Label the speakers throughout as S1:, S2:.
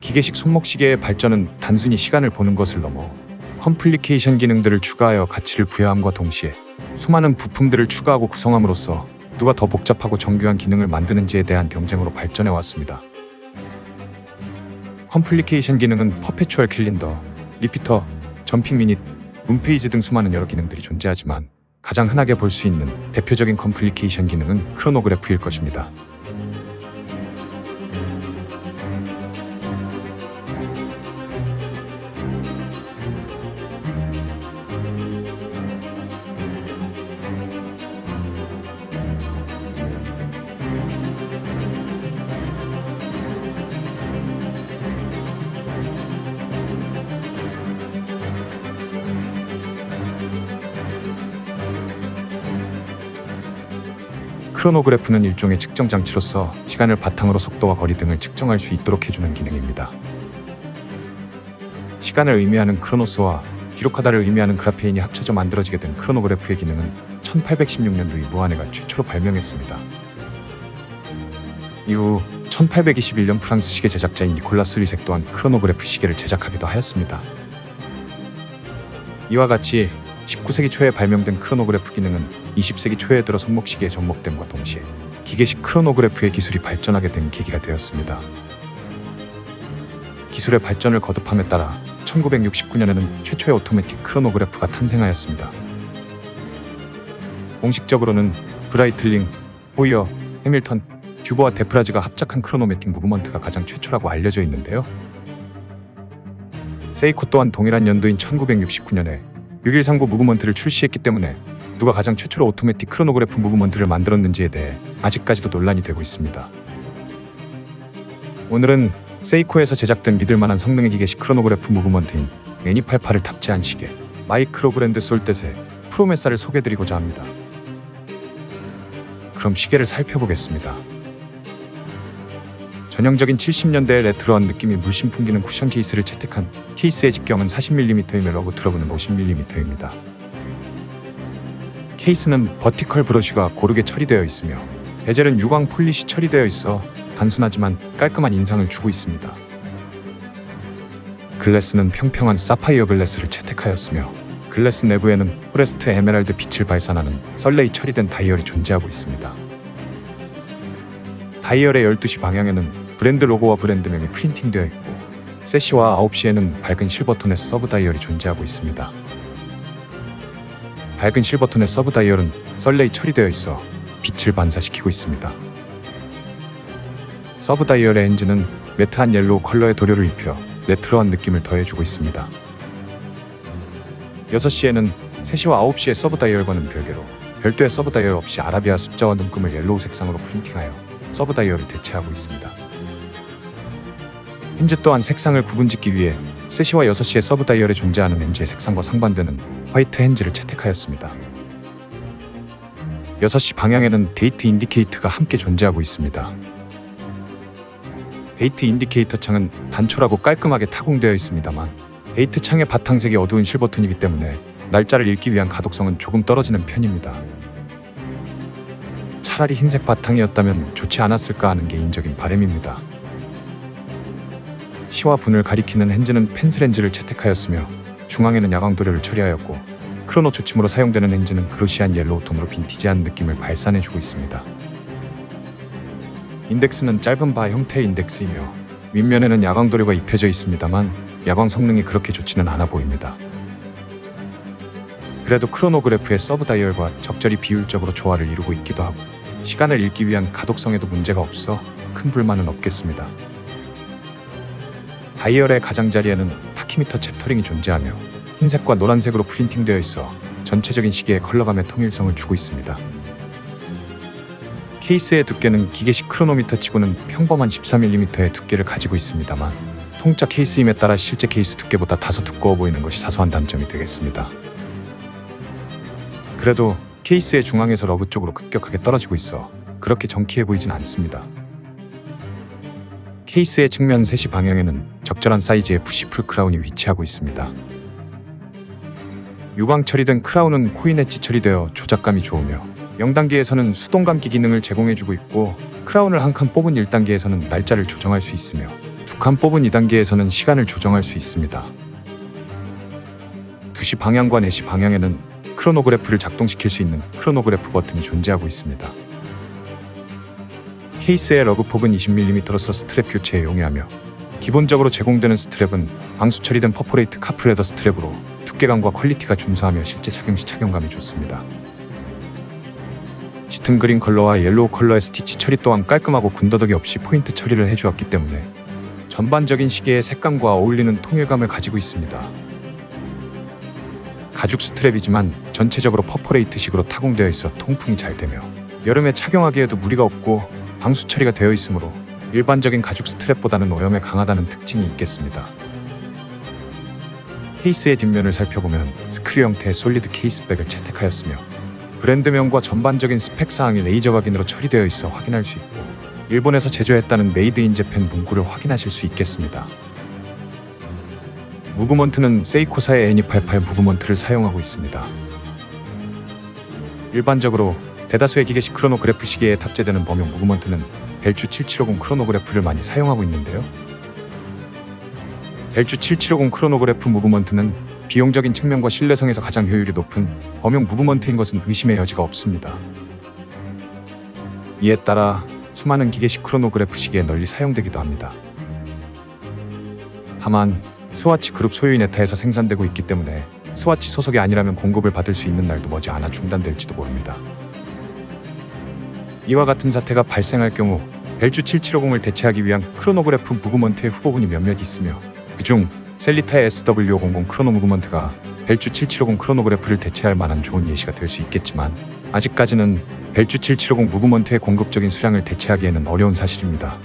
S1: 기계식 손목시계의 발전은 단순히 시간을 보는 것을 넘어 컴플리케이션 기능들을 추가하여 가치를 부여함과 동시에 수많은 부품들을 추가하고 구성함으로써 누가 더 복잡하고 정교한 기능을 만드는지에 대한 경쟁으로 발전해 왔습니다. 컴플리케이션 기능은 퍼페추얼 캘린더, 리피터, 점핑 미닛, 문페이지 등 수많은 여러 기능들이 존재하지만 가장 흔하게 볼 수 있는 대표적인 컴플리케이션 기능은 크로노그래프일 것입니다. 크로노그래프는 일종의 측정 장치로서 시간을 바탕으로 속도와 거리 등을 측정할 수 있도록 해주는 기능입니다. 시간을 의미하는 크로노스와 기록하다를 의미하는 그라페인이 합쳐져 만들어지게 된 크로노그래프의 기능은 1816년도 무한회가 최초로 발명했습니다. 이후 1821년 프랑스 시계 제작자인 니콜라스 리색 또한 크로노그래프 시계를 제작하기도 하였습니다. 이와 같이 19세기 초에 발명된 크로노그래프 기능은 20세기 초에 들어 손목시계에 접목됨과 동시에 기계식 크로노그래프의 기술이 발전하게 된 계기가 되었습니다. 기술의 발전을 거듭함에 따라 1969년에는 최초의 오토매틱 크로노그래프가 탄생하였습니다. 공식적으로는 브라이틀링, 호이어, 해밀턴, 듀버와 데프라즈가 합작한 크로노매틱 무브먼트가 가장 최초라고 알려져 있는데요. 세이코 또한 동일한 연도인 1969년에 6139 무브먼트를 출시했기 때문에 누가 가장 최초로 오토매틱 크로노그래프 무브먼트를 만들었는지에 대해 아직까지도 논란이 되고 있습니다. 오늘은 세이코에서 제작된 믿을만한 성능의 기계식 크로노그래프 무브먼트인 애니88을 탑재한 시계 마이크로 브랜드 솔댓의 프로메사를 소개해드리고자 합니다. 그럼 시계를 살펴보겠습니다. 전형적인 70년대의 레트로한 느낌이 물씬 풍기는 쿠션 케이스를 채택한 케이스의 직경은 40mm이며 러그 트러블은 50mm입니다. 케이스는 버티컬 브러쉬가 고르게 처리되어 있으며 베젤은 유광 폴리시 처리되어 있어 단순하지만 깔끔한 인상을 주고 있습니다. 글래스는 평평한 사파이어 글래스를 채택하였으며 글래스 내부에는 포레스트 에메랄드 빛을 발산하는 썰레이 처리된 다이얼이 존재하고 있습니다. 다이얼의 12시 방향에는 브랜드 로고와 브랜드명이 프린팅되어 있고 3시와 9시에는 밝은 실버톤의 서브 다이얼이 존재하고 있습니다. 밝은 실버톤의 서브 다이얼은 썰레이 처리되어 있어 빛을 반사시키고 있습니다. 서브 다이얼의 엔진은 매트한 옐로우 컬러의 도료를 입혀 레트로한 느낌을 더해주고 있습니다. 6시에는 3시와 9시의 서브 다이얼과는 별개로 별도의 서브 다이얼 없이 아라비아 숫자와 눈금을 옐로우 색상으로 프린팅하여 서브 다이얼을 대체하고 있습니다. 힌지 또한 색상을 구분짓기 위해 3시와 6시의 서브 다이얼에 존재하는 힌지의 색상과 상반되는 화이트 힌지를 채택하였습니다. 6시 방향에는 데이트 인디케이터가 함께 존재하고 있습니다. 데이트 인디케이터 창은 단촐하고 깔끔하게 타공되어 있습니다만 데이트 창의 바탕색이 어두운 실버톤이기 때문에 날짜를 읽기 위한 가독성은 조금 떨어지는 편입니다. 차라리 흰색 바탕이었다면 좋지 않았을까 하는 개인적인 바람입니다. 시와 분을 가리키는 렌즈는 펜슬 렌즈를 채택하였으며 중앙에는 야광 도료를 처리하였고 크로노 초침으로 사용되는 렌즈는 그로시한 옐로우 톤으로 빈티지한 느낌을 발산해주고 있습니다. 인덱스는 짧은 바 형태의 인덱스이며 윗면에는 야광 도료가 입혀져 있습니다만 야광 성능이 그렇게 좋지는 않아 보입니다. 그래도 크로노그래프의 서브 다이얼과 적절히 비율적으로 조화를 이루고 있기도 하고 시간을 읽기 위한 가독성에도 문제가 없어 큰 불만은 없겠습니다. 다이얼의 가장자리에는 타키미터 챕터링이 존재하며 흰색과 노란색으로 프린팅되어 있어 전체적인 시계의 컬러감의 통일성을 주고 있습니다. 케이스의 두께는 기계식 크로노미터 치고는 평범한 14mm의 두께를 가지고 있습니다만 통짜 케이스임에 따라 실제 케이스 두께보다 다소 두꺼워 보이는 것이 사소한 단점이 되겠습니다. 그래도 케이스의 중앙에서 러그 쪽으로 급격하게 떨어지고 있어 그렇게 정키해 보이진 않습니다. 케이스의 측면 3시 방향에는 적절한 사이즈의 푸시풀 크라운이 위치하고 있습니다. 유광 처리된 크라운은 코인 엣지 처리되어 조작감이 좋으며 0단계에서는 수동 감기 기능을 제공해주고 있고 크라운을 한 칸 뽑은 1단계에서는 날짜를 조정할 수 있으며 두 칸 뽑은 2단계에서는 시간을 조정할 수 있습니다. 2시 방향과 4시 방향에는 크로노그래프를 작동시킬 수 있는 크로노그래프 버튼이 존재하고 있습니다. 케이스의 러그폭은 20mm로서 스트랩 교체에 용이하며 기본적으로 제공되는 스트랩은 방수 처리된 퍼포레이트 카프레더 스트랩으로 두께감과 퀄리티가 준수하며 실제 착용 시 착용감이 좋습니다. 짙은 그린 컬러와 옐로우 컬러의 스티치 처리 또한 깔끔하고 군더더기 없이 포인트 처리를 해주었기 때문에 전반적인 시계의 색감과 어울리는 통일감을 가지고 있습니다. 가죽 스트랩이지만 전체적으로 퍼포레이트식으로 타공되어 있어 통풍이 잘 되며 여름에 착용하기에도 무리가 없고 방수 처리가 되어 있으므로 일반적인 가죽 스트랩보다는 오염에 강하다는 특징이 있겠습니다. 케이스의 뒷면을 살펴보면 스크류 형태의 솔리드 케이스백을 채택하였으며 브랜드명과 전반적인 스펙 사항이 레이저 각인으로 처리되어 있어 확인할 수 있고 일본에서 제조했다는 메이드 인 재팬 문구를 확인하실 수 있겠습니다. 무브먼트는 세이코사의 애니88 무브먼트를 사용하고 있습니다. 일반적으로 대다수의 기계식 크로노그래프 시계에 탑재되는 범용 무브먼트는 벨주 7750 크로노그래프를 많이 사용하고 있는데요. 벨주 7750 크로노그래프 무브먼트는 비용적인 측면과 신뢰성에서 가장 효율이 높은 범용 무브먼트인 것은 의심의 여지가 없습니다. 이에 따라 수많은 기계식 크로노그래프 시계에 널리 사용되기도 합니다. 다만 스와치 그룹 소유인 에타에서 생산되고 있기 때문에 스와치 소속이 아니라면 공급을 받을 수 있는 날도 머지않아 중단될지도 모릅니다. 이와 같은 사태가 발생할 경우 벨주 7750을 대체하기 위한 크로노그래프 무브먼트의 후보군이 몇몇 있으며 그중 셀리타의 SW500 크로노 무브먼트가 벨주 7750 크로노그래프를 대체할 만한 좋은 예시가 될 수 있겠지만 아직까지는 벨주 7750 무브먼트의 공급적인 수량을 대체하기에는 어려운 사실입니다.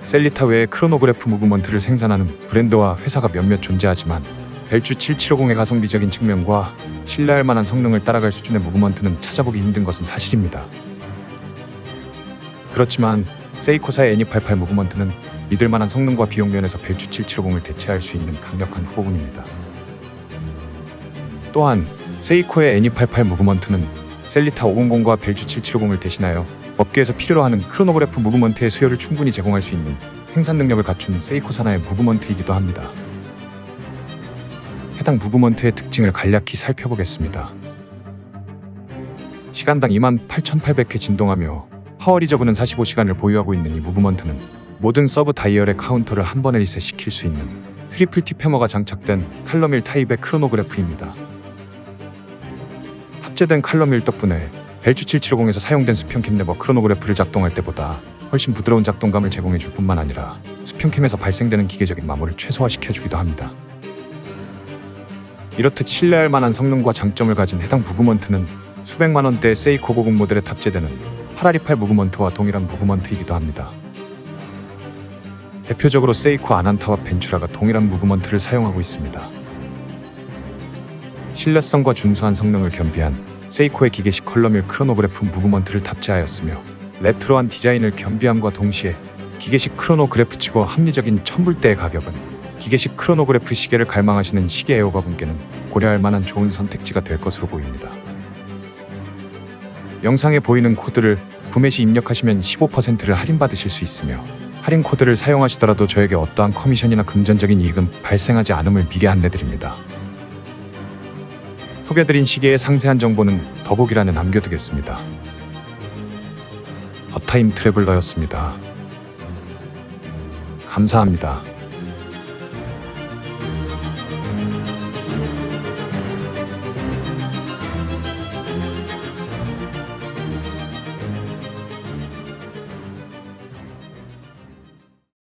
S1: 셀리타 외에 크로노그래프 무브먼트를 생산하는 브랜드와 회사가 몇몇 존재하지만 벨주 7750의 가성비적인 측면과 신뢰할 만한 성능을 따라갈 수준의 무브먼트는 찾아보기 힘든 것은 사실입니다. 그렇지만 세이코사의 애니88 무브먼트는 믿을 만한 성능과 비용 면에서 벨주 7750을 대체할 수 있는 강력한 후보군입니다. 또한 세이코의 애니88 무브먼트는 셀리타 500과 벨주 7750을 대신하여 업계에서 필요로 하는 크로노그래프 무브먼트의 수요를 충분히 제공할 수 있는 생산 능력을 갖춘 세이코 산하의 무브먼트이기도 합니다. 해당 무브먼트의 특징을 간략히 살펴보겠습니다. 시간당 28,800회 진동하며 파워 리저브는 45시간을 보유하고 있는 이 무브먼트는 모든 서브 다이얼의 카운터를 한 번에 리셋시킬 수 있는 트리플 T 패머가 장착된 칼럼 1 타입의 크로노그래프입니다. 탑재된 칼럼 1 덕분에 벨주 7750에서 사용된 수평캠 레버 크로노그래프를 작동할 때보다 훨씬 부드러운 작동감을 제공해줄 뿐만 아니라 수평캠에서 발생되는 기계적인 마모를 최소화시켜주기도 합니다. 이렇듯 신뢰할 만한 성능과 장점을 가진 해당 무브먼트는 수백만 원대의 세이코 고급 모델에 탑재되는 파라리8 무브먼트와 동일한 무브먼트이기도 합니다. 대표적으로 세이코 아난타와 벤츄라가 동일한 무브먼트를 사용하고 있습니다. 신뢰성과 준수한 성능을 겸비한 세이코의 기계식 컬럼1 크로노그래프 무브먼트를 탑재하였으며 레트로한 디자인을 겸비함과 동시에 기계식 크로노그래프치고 합리적인 1000불대의 가격은 기계식 크로노그래프 시계를 갈망하시는 시계 애호가분께는 고려할 만한 좋은 선택지가 될 것으로 보입니다. 영상에 보이는 코드를 구매 시 입력하시면 15%를 할인받으실 수 있으며 할인 코드를 사용하시더라도 저에게 어떠한 커미션이나 금전적인 이익은 발생하지 않음을 미리 안내드립니다. 소개드린 시계의 상세한 정보는 더보기란에 남겨두겠습니다. 더타임 트래블러였습니다. 감사합니다.